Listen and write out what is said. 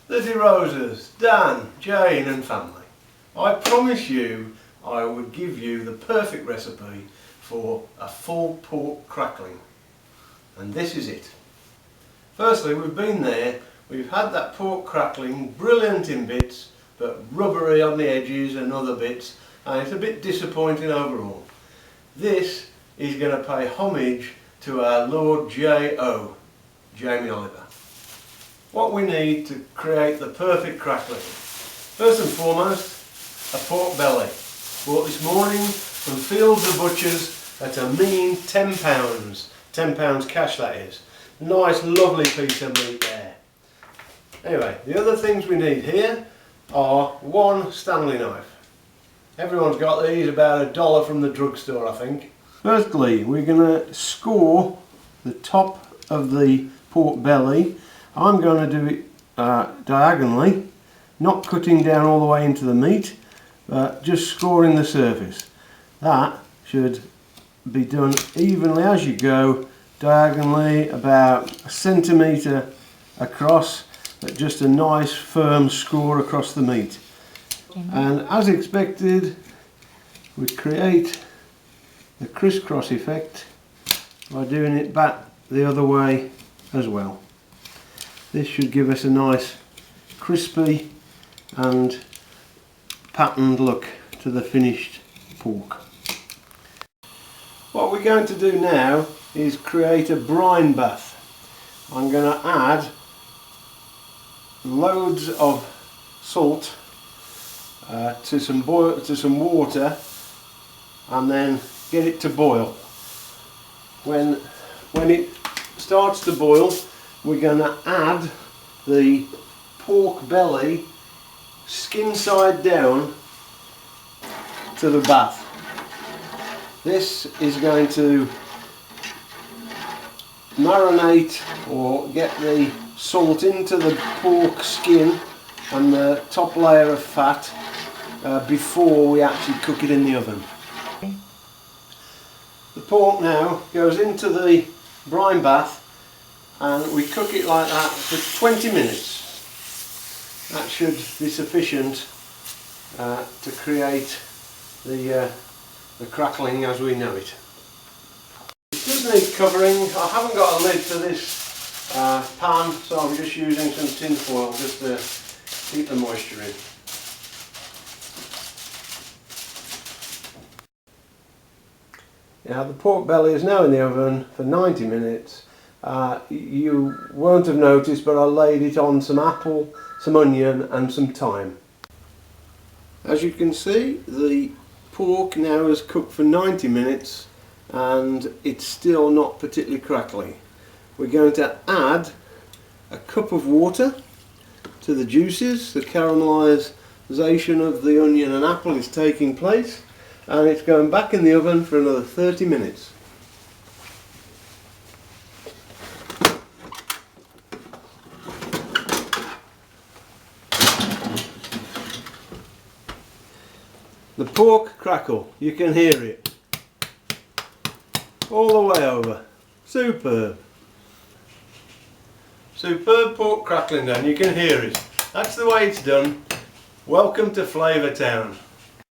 the Derosas, Dan, Jane and family. I promise you I would give you the perfect recipe for a full pork crackling. And this is it. Firstly, we've been there, we've had that pork crackling, brilliant in bits, but rubbery on the edges and other bits, and it's a bit disappointing overall. This is going to pay homage to our Lord J.O., Jamie Oliver. What we need to create the perfect crackling. First and foremost, a pork belly. Bought this morning from Fields of Butchers at a mean £10. £10 cash, that is. Nice lovely piece of meat there. Anyway, the other things we need here are one Stanley knife. Everyone's got these, about $1 from the drugstore, I think. Firstly, we're going to score the top of the pork belly. I'm going to do it diagonally, not cutting down all the way into the meat, but just scoring the surface. That should be done evenly as you go, diagonally about a centimetre across, but just a nice firm score across the meat. And as expected, we create the crisscross effect by doing it back the other way as well. This should give us a nice crispy and patterned look to the finished pork. What we're going to do now is create a brine bath. I'm going to add loads of salt to some water and then get it to boil. When it starts to boil, we're going to add the pork belly skin side down to the bath. This is going to marinate or get the salt into the pork skin and the top layer of fat before we actually cook it in the oven. The pork now goes into the brine bath and we cook it like that for 20 minutes. That should be sufficient to create the crackling as we know it. It does need covering. I haven't got a lid for this pan, so I'm just using some tin foil just to keep the moisture in. Now the pork belly is now in the oven for 90 minutes. You won't have noticed, but I laid it on some apple, some onion and some thyme. As you can see, the pork now is cooked for 90 minutes and it's still not particularly crackly. We're going to add a cup of water to the juices. The caramelisation of the onion and apple is taking place, and it's going back in the oven for another 30 minutes. The pork crackle, you can hear it all the way over. Superb. Superb pork crackling, Dan, you can hear it. That's the way it's done. Welcome to Flavour Town.